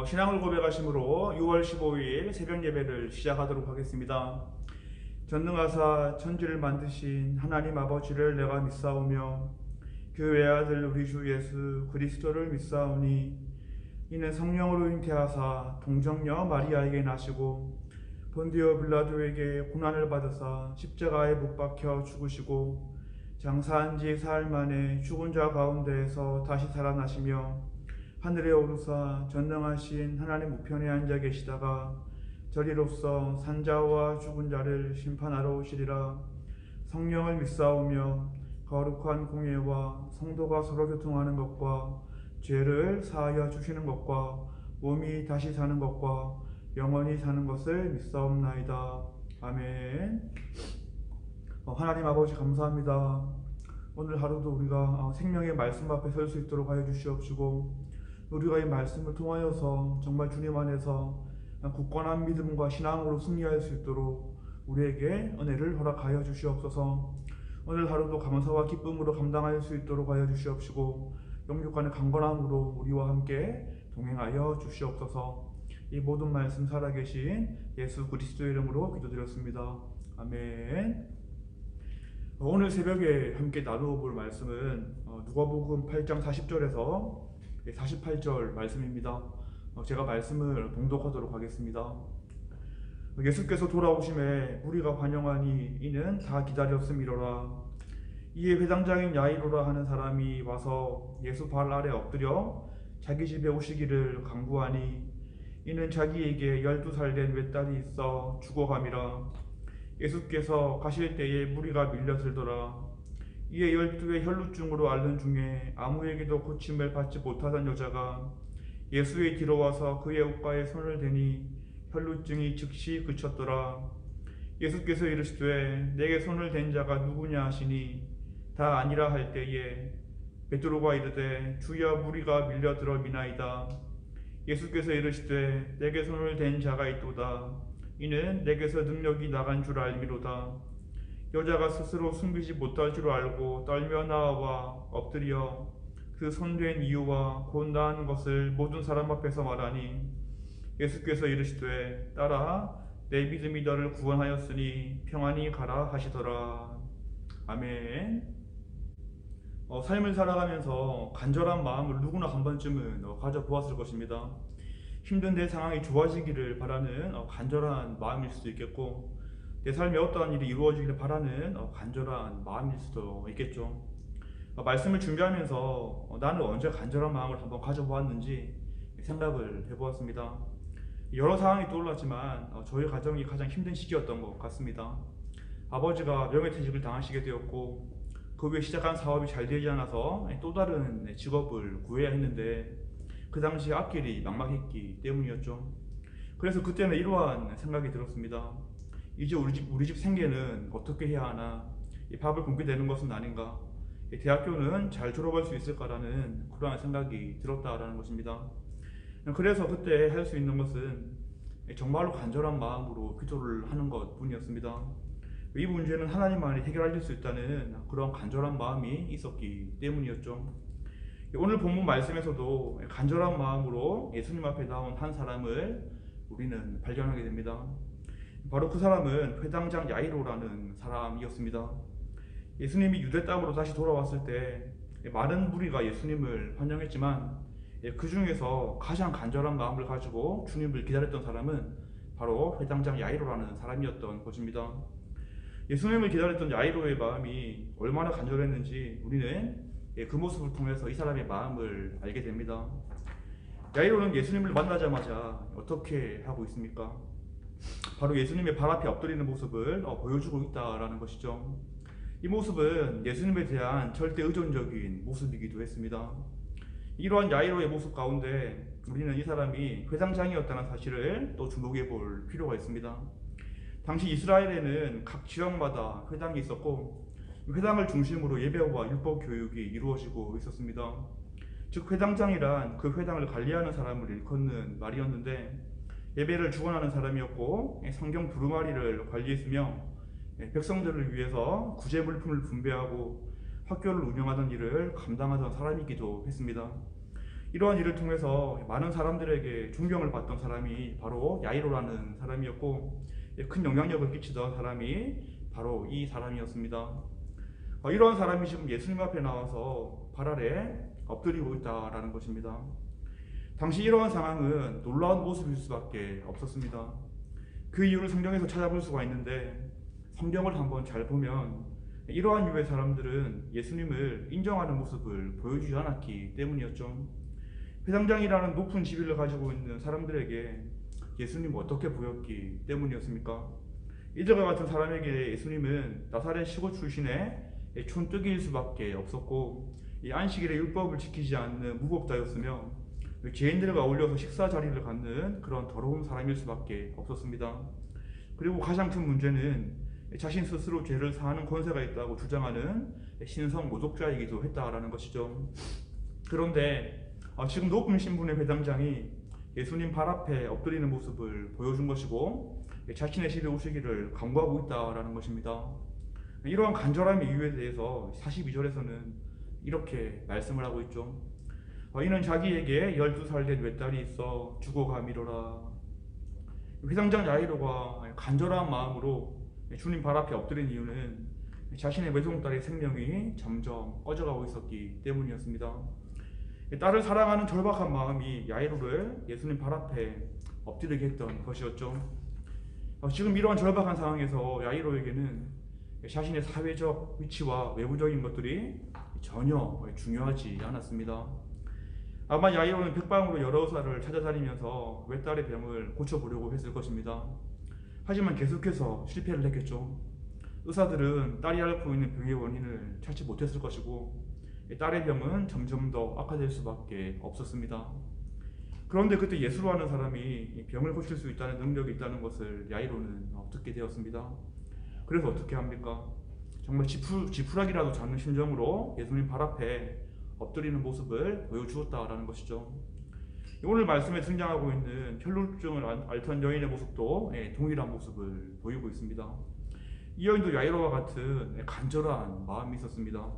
신앙을 고백하심으로 6월 15일 새벽 예배를 시작하도록 하겠습니다. 전능하사 천지를 만드신 하나님 아버지를 내가 믿사오며 그 외아들 우리 주 예수 그리스도를 믿사오니 이는 성령으로 잉태하사 동정녀 마리아에게 나시고 본디오 빌라도에게 고난을 받으사 십자가에 못 박혀 죽으시고 장사한 지 사흘 만에 죽은 자 가운데에서 다시 살아나시며 하늘에 오르사 전능하신 하나님 우편에 앉아 계시다가 저리로서 산자와 죽은 자를 심판하러 오시리라. 성령을 믿사오며 거룩한 공예와 성도가 서로 교통하는 것과 죄를 사하여 주시는 것과 몸이 다시 사는 것과 영원히 사는 것을 믿사옵나이다. 아멘. 하나님 아버지 감사합니다. 오늘 하루도 우리가 생명의 말씀 앞에 설 수 있도록 하여 주시옵시고 우리가 이 말씀을 통하여서 정말 주님 안에서 굳건한 믿음과 신앙으로 승리할 수 있도록 우리에게 은혜를 허락하여 주시옵소서. 오늘 하루도 감사와 기쁨으로 감당할 수 있도록 하여 주시옵시고 영육간의 강건함으로 우리와 함께 동행하여 주시옵소서. 이 모든 말씀 살아계신 예수 그리스도의 이름으로 기도드렸습니다. 아멘. 오늘 새벽에 함께 나누어 볼 말씀은 누가복음 8장 40절에서 48절 말씀입니다. 제가 말씀을 봉독하도록 하겠습니다. 예수께서 돌아오심에 무리가 환영하니 이는 다 기다렸음이로라. 이에 회당장인 야이로라 하는 사람이 와서 예수 발 아래 엎드려 자기 집에 오시기를 간구하니 이는 자기에게 12살 된 외딸이 있어 죽어감이라. 예수께서 가실 때에 무리가 밀려들더라. 이에 12의 혈루증으로 앓는 중에 아무에게도 고침을 받지 못하던 여자가 예수의 뒤로 와서 그의 옷가에 손을 대니 혈루증이 즉시 그쳤더라. 예수께서 이르시되 내게 손을 댄 자가 누구냐 하시니 다 아니라 할 때에 베드로가 이르되 주여 무리가 밀려들어 미나이다. 예수께서 이르시되 내게 손을 댄 자가 있도다. 이는 내게서 능력이 나간 줄 알미로다. 여자가 스스로 숨기지 못할 줄 알고 떨며 나와 엎드려 그 손댄 이유와 곧 나은 것을 모든 사람 앞에서 말하니 예수께서 이르시되 딸아 내 믿음이 너를 구원하였으니 평안히 가라 하시더라. 아멘. 삶을 살아가면서 간절한 마음을 누구나 한 번쯤은 가져보았을 것입니다. 힘든 내 상황이 좋아지기를 바라는 간절한 마음일 수도 있겠고 내 삶에 어떠한 일이 이루어지기를 바라는 간절한 마음일 수도 있겠죠. 말씀을 준비하면서 나는 언제 간절한 마음을 한번 가져보았는지 생각을 해보았습니다. 여러 상황이 떠올랐지만 저희 가정이 가장 힘든 시기였던 것 같습니다. 아버지가 명예퇴직을 당하시게 되었고 그 후에 시작한 사업이 잘 되지 않아서 또 다른 직업을 구해야 했는데 그 당시 앞길이 막막했기 때문이었죠. 그래서 그때는 이러한 생각이 들었습니다. 이제 우리 집 생계는 어떻게 해야 하나? 밥을 굶게 되는 것은 아닌가? 대학교는 잘 졸업할 수 있을까라는 그러한 생각이 들었다라는 것입니다. 그래서 그때 할 수 있는 것은 정말로 간절한 마음으로 기도를 하는 것 뿐이었습니다. 이 문제는 하나님만이 해결하실 수 있다는 그런 간절한 마음이 있었기 때문이었죠. 오늘 본문 말씀에서도 간절한 마음으로 예수님 앞에 나온 한 사람을 우리는 발견하게 됩니다. 바로 그 사람은 회당장 야이로라는 사람이었습니다. 예수님이 유대 땅으로 다시 돌아왔을 때 많은 무리가 예수님을 환영했지만 그 중에서 가장 간절한 마음을 가지고 주님을 기다렸던 사람은 바로 회당장 야이로라는 사람이었던 것입니다. 예수님을 기다렸던 야이로의 마음이 얼마나 간절했는지 우리는 그 모습을 통해서 이 사람의 마음을 알게 됩니다. 야이로는 예수님을 만나자마자 어떻게 하고 있습니까? 바로 예수님의 발 앞에 엎드리는 모습을 보여주고 있다라는 것이죠. 이 모습은 예수님에 대한 절대 의존적인 모습이기도 했습니다. 이러한 야이로의 모습 가운데 우리는 이 사람이 회당장이었다는 사실을 또 주목해 볼 필요가 있습니다. 당시 이스라엘에는 각 지역마다 회당이 있었고 회당을 중심으로 예배와 율법 교육이 이루어지고 있었습니다. 즉 회당장이란 그 회당을 관리하는 사람을 일컫는 말이었는데 예배를 주관하는 사람이었고 성경 두루마리를 관리했으며 백성들을 위해서 구제 물품을 분배하고 학교를 운영하던 일을 감당하던 사람이기도 했습니다. 이러한 일을 통해서 많은 사람들에게 존경을 받던 사람이 바로 야이로라는 사람이었고, 큰 영향력을 끼치던 사람이 바로 이 사람이었습니다. 이러한 사람이 지금 예수님 앞에 나와서 발 아래 엎드리고 있다라는 것입니다. 당시 이러한 상황은 놀라운 모습일 수밖에 없었습니다. 그 이유를 성경에서 찾아볼 수가 있는데, 성경을 한번 잘 보면 이러한 유의 사람들은 예수님을 인정하는 모습을 보여주지 않았기 때문이었죠. 회당장이라는 높은 지위를 가지고 있는 사람들에게 예수님은 어떻게 보였기 때문이었습니까? 이들과 같은 사람에게 예수님은 나사렛 시골 출신의 촌뜨기일 수밖에 없었고, 이 안식일의 율법을 지키지 않는 무법자였으며 죄인들과 어울려서 식사 자리를 갖는 그런 더러운 사람일 수밖에 없었습니다. 그리고 가장 큰 문제는 자신 스스로 죄를 사하는 권세가 있다고 주장하는 신성 모독자이기도 했다라는 것이죠. 그런데 지금 높은 신분의 회당장이 예수님 발 앞에 엎드리는 모습을 보여준 것이고, 자신의 집에 오시기를 간구하고 있다라는 것입니다. 이러한 간절함의 이유에 대해서 42절에서는 이렇게 말씀을 하고 있죠. 이는 자기에게 12살 된 외딸이 있어 죽어가미로라. 회당장 야이로가 간절한 마음으로 주님 발 앞에 엎드린 이유는 자신의 외동딸의 생명이 점점 꺼져가고 있었기 때문이었습니다. 딸을 사랑하는 절박한 마음이 야이로를 예수님 발 앞에 엎드리게 했던 것이었죠. 지금 이러한 절박한 상황에서 야이로에게는 자신의 사회적 위치와 외부적인 것들이 전혀 중요하지 않았습니다. 아마 야이로는 백방으로 여러 의사를 찾아다니면서 외딸의 병을 고쳐보려고 했을 것입니다. 하지만 계속해서 실패를 했겠죠. 의사들은 딸이 앓고 있는 병의 원인을 찾지 못했을 것이고, 딸의 병은 점점 더 악화될 수밖에 없었습니다. 그런데 그때 예수라는 사람이 병을 고칠 수 있다는 능력이 있다는 것을 야이로는 듣게 되었습니다. 그래서 어떻게 합니까? 정말 지푸라기라도 잡는 심정으로 예수님 발 앞에 엎드리는 모습을 보여주었다라는 것이죠. 오늘 말씀에 등장하고 있는 혈루증을 앓던 여인의 모습도 동일한 모습을 보이고 있습니다. 이 여인도 야이로와 같은 간절한 마음이 있었습니다.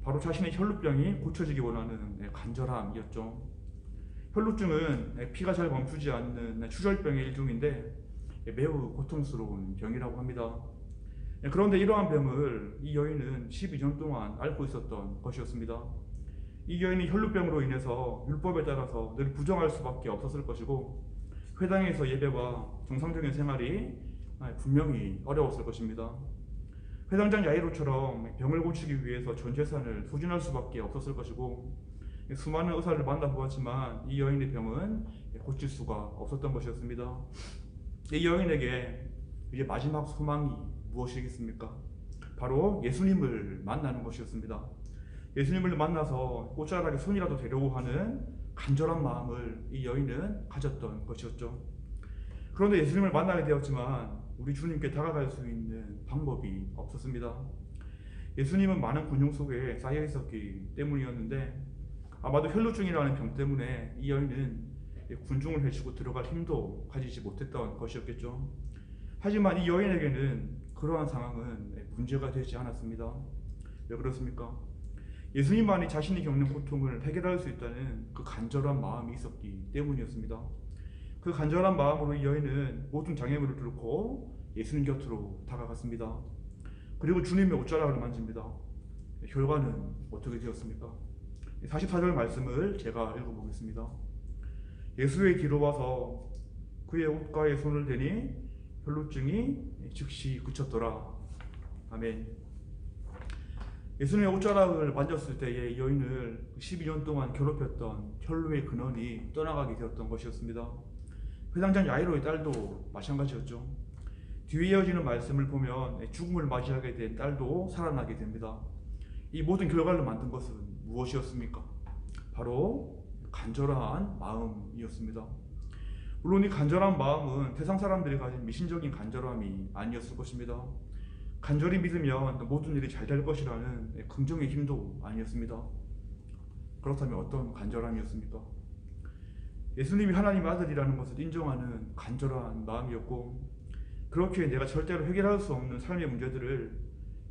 바로 자신의 혈루병이 고쳐지기 원하는 간절함이었죠. 혈루증은 피가 잘 멈추지 않는 추절병의 일종인데 매우 고통스러운 병이라고 합니다. 그런데 이러한 병을 이 여인은 12년 동안 앓고 있었던 것이었습니다. 이 여인이 혈루병으로 인해서 율법에 따라서 늘 부정할 수밖에 없었을 것이고, 회당에서 예배와 정상적인 생활이 분명히 어려웠을 것입니다. 회당장 야이로처럼 병을 고치기 위해서 전 재산을 소진할 수밖에 없었을 것이고, 수많은 의사를 만나보았지만 이 여인의 병은 고칠 수가 없었던 것이었습니다. 이 여인에게 이제 마지막 소망이 무엇이겠습니까? 바로 예수님을 만나는 것이었습니다. 예수님을 만나서 꽃자락에 손이라도 대려고 하는 간절한 마음을 이 여인은 가졌던 것이었죠. 그런데 예수님을 만나게 되었지만 우리 주님께 다가갈 수 있는 방법이 없었습니다. 예수님은 많은 군용 속에 쌓여 있었기 때문이었는데, 아마도 혈루증이라는 병 때문에 이 여인은 군중을 헤치고 들어갈 힘도 가지지 못했던 것이었겠죠. 하지만 이 여인에게는 그러한 상황은 문제가 되지 않았습니다. 왜 그렇습니까? 예수님만이 자신이 겪는 고통을 해결할 수 있다는 그 간절한 마음이 있었기 때문이었습니다. 그 간절한 마음으로 이 여인은 모든 장애물을 뚫고 예수님 곁으로 다가갔습니다. 그리고 주님의 옷자락을 만집니다. 결과는 어떻게 되었습니까? 44절 말씀을 제가 읽어보겠습니다. 예수의 뒤로 와서 그의 옷가에 손을 대니 혈루증이 즉시 그쳤더라. 아멘. 예수님의 옷자락을 만졌을 때에 이 여인을 12년 동안 괴롭혔던 혈루의 근원이 떠나가게 되었던 것이었습니다. 회당장 야이로의 딸도 마찬가지였죠. 뒤에 이어지는 말씀을 보면 죽음을 맞이하게 된 딸도 살아나게 됩니다. 이 모든 결과를 만든 것은 무엇이었습니까? 바로 간절한 마음이었습니다. 물론 이 간절한 마음은 세상 사람들이 가진 미신적인 간절함이 아니었을 것입니다. 간절히 믿으면 모든 일이 잘 될 것이라는 긍정의 힘도 아니었습니다. 그렇다면 어떤 간절함이었습니까? 예수님이 하나님의 아들이라는 것을 인정하는 간절한 마음이었고, 그렇게 내가 절대로 해결할 수 없는 삶의 문제들을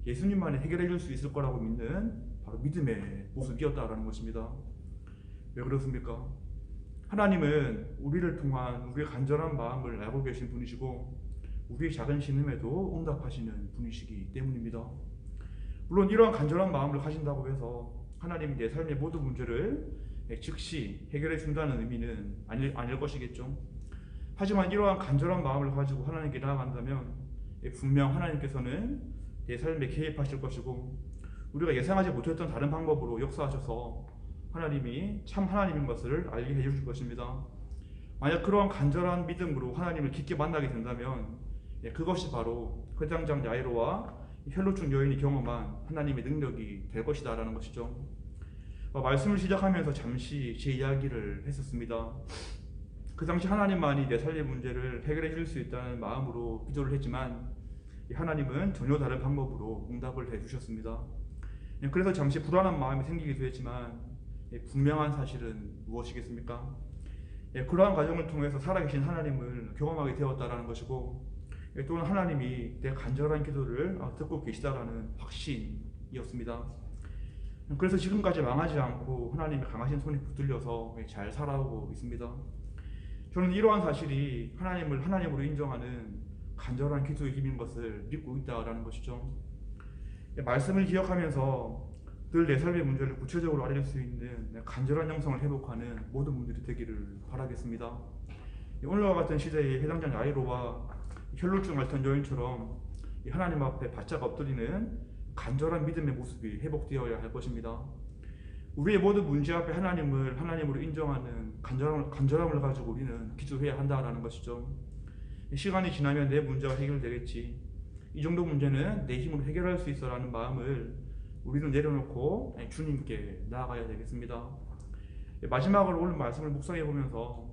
예수님만이 해결해 줄 수 있을 거라고 믿는 바로 믿음의 모습이었다라는 것입니다. 왜 그렇습니까? 하나님은 우리를 통한 우리의 간절한 마음을 알고 계신 분이시고 우리의 작은 신음에도 응답하시는 분이시기 때문입니다. 물론 이러한 간절한 마음을 가진다고 해서 하나님이 내 삶의 모든 문제를 즉시 해결해 준다는 의미는 아닐 것이겠죠. 하지만 이러한 간절한 마음을 가지고 하나님께 나아간다면 분명 하나님께서는 내 삶에 개입하실 것이고 우리가 예상하지 못했던 다른 방법으로 역사하셔서 하나님이 참 하나님인 것을 알게 해주실 것입니다. 만약 그러한 간절한 믿음으로 하나님을 깊게 만나게 된다면 그것이 바로 회당장 야이로와 혈루증 여인이 경험한 하나님의 능력이 될 것이다 라는 것이죠. 말씀을 시작하면서 잠시 제 이야기를 했었습니다. 그 당시 하나님만이 내 삶의 문제를 해결해 줄 수 있다는 마음으로 기도를 했지만 하나님은 전혀 다른 방법으로 응답을 해주셨습니다. 그래서 잠시 불안한 마음이 생기기도 했지만 분명한 사실은 무엇이겠습니까? 그러한 과정을 통해서 살아계신 하나님을 경험하게 되었다라는 것이고 또는 하나님이 내 간절한 기도를 듣고 계시다라는 확신이었습니다. 그래서 지금까지 망하지 않고 하나님의 강하신 손에 붙들려서 잘 살아오고 있습니다. 저는 이러한 사실이 하나님을 하나님으로 인정하는 간절한 기도의 힘인 것을 믿고 있다라는 것이죠. 말씀을 기억하면서 늘 내 삶의 문제를 구체적으로 알릴 수 있는 간절한 영성을 회복하는 모든 분들이 되기를 바라겠습니다. 오늘과 같은 시대의 해당장 야이로와 혈루증 앓던 여인처럼 하나님 앞에 바짝 엎드리는 간절한 믿음의 모습이 회복되어야 할 것입니다. 우리의 모든 문제 앞에 하나님을 하나님으로 인정하는 간절함을 가지고 우리는 기도해야 한다는 것이죠. 시간이 지나면 내 문제가 해결되겠지, 이 정도 문제는 내 힘으로 해결할 수 있어 라는 마음을 우리는 내려놓고 주님께 나아가야 되겠습니다. 마지막으로 오늘 말씀을 묵상해 보면서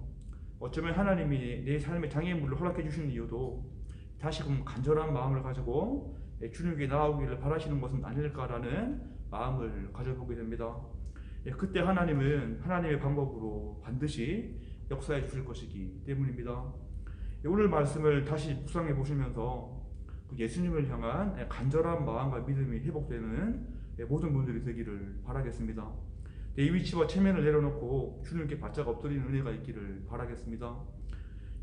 어쩌면 하나님이 내 삶의 장애물을 허락해 주시는 이유도 다시금 간절한 마음을 가지고 주님께 나아오기를 바라시는 것은 아닐까라는 마음을 가져보게 됩니다. 그때 하나님은 하나님의 방법으로 반드시 역사해 주실 것이기 때문입니다. 오늘 말씀을 다시 묵상해 보시면서 예수님을 향한 간절한 마음과 믿음이 회복되는 모든 분들이 되기를 바라겠습니다. 내 위치와 체면을 내려놓고 주님께 바짝 엎드리는 은혜가 있기를 바라겠습니다.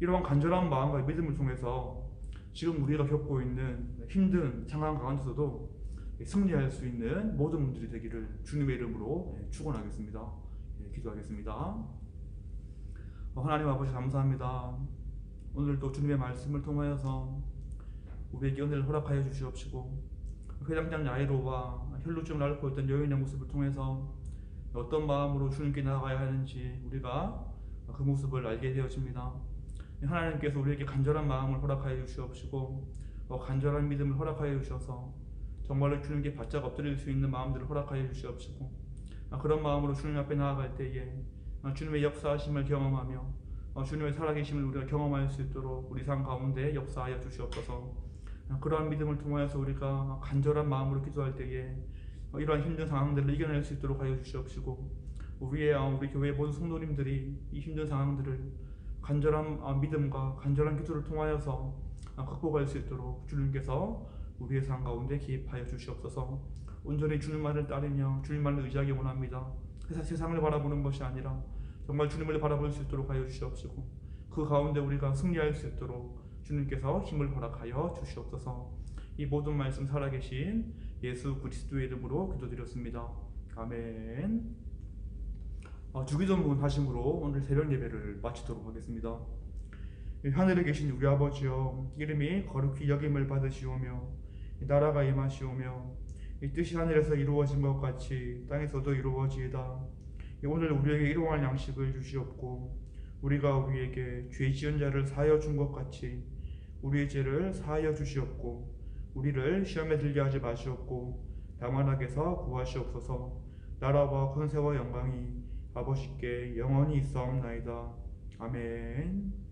이러한 간절한 마음과 믿음을 통해서 지금 우리가 겪고 있는 힘든 상황 가운데서도 승리할 수 있는 모든 분들이 되기를 주님의 이름으로 축원하겠습니다. 기도하겠습니다. 하나님 아버지 감사합니다. 오늘도 주님의 말씀을 통하여서 우리에게 은혜를 허락하여 주시옵시고 회당장 야이로와 혈루증을 앓고 있던 여인의 모습을 통해서 어떤 마음으로 주님께 나아가야 하는지 우리가 그 모습을 알게 되어집니다. 하나님께서 우리에게 간절한 마음을 허락하여 주시옵시고 간절한 믿음을 허락하여 주셔서 정말로 주님께 바짝 엎드릴 수 있는 마음들을 허락하여 주시옵시고 그런 마음으로 주님 앞에 나아갈 때에 주님의 역사하심을 경험하며 주님의 살아계심을 우리가 경험할 수 있도록 우리 삶 가운데 역사하여 주시옵소서. 그러한 믿음을 통하여서 우리가 간절한 마음으로 기도할 때에 이러한 힘든 상황들을 이겨낼 수 있도록 하여 주시옵시고 우리 교회 모든 성도님들이 이 힘든 상황들을 간절한 믿음과 간절한 기도를 통하여서 극복할 수 있도록 주님께서 우리의 삶 가운데 기입하여 주시옵소서. 온전히 주님만을 따르며 주님만을 의지하기 원합니다. 세상을 바라보는 것이 아니라 정말 주님을 바라볼 수 있도록 하여 주시옵시고 그 가운데 우리가 승리할 수 있도록 주님께서 힘을 허락하여 주시옵소서. 이 모든 말씀 살아계신 예수 그리스도의 이름으로 기도드렸습니다. 아멘. 주기도문 하심으로 오늘 새벽 예배를 마치도록 하겠습니다. 하늘에 계신 우리 아버지여, 이름이 거룩히 여김을 받으시오며 나라가 임하시오며 이 뜻이 하늘에서 이루어진 것 같이 땅에서도 이루어지이다. 오늘 우리에게 일용할 양식을 주시옵고 우리가 우리에게 죄 지은 자를 사하여 준 것 같이 우리의 죄를 사하여 주시옵고 우리를 시험에 들게 하지 마시옵고 다만 악에서 구하시옵소서. 나라와 권세와 영광이 아버지께 영원히 있사옵나이다. 아멘.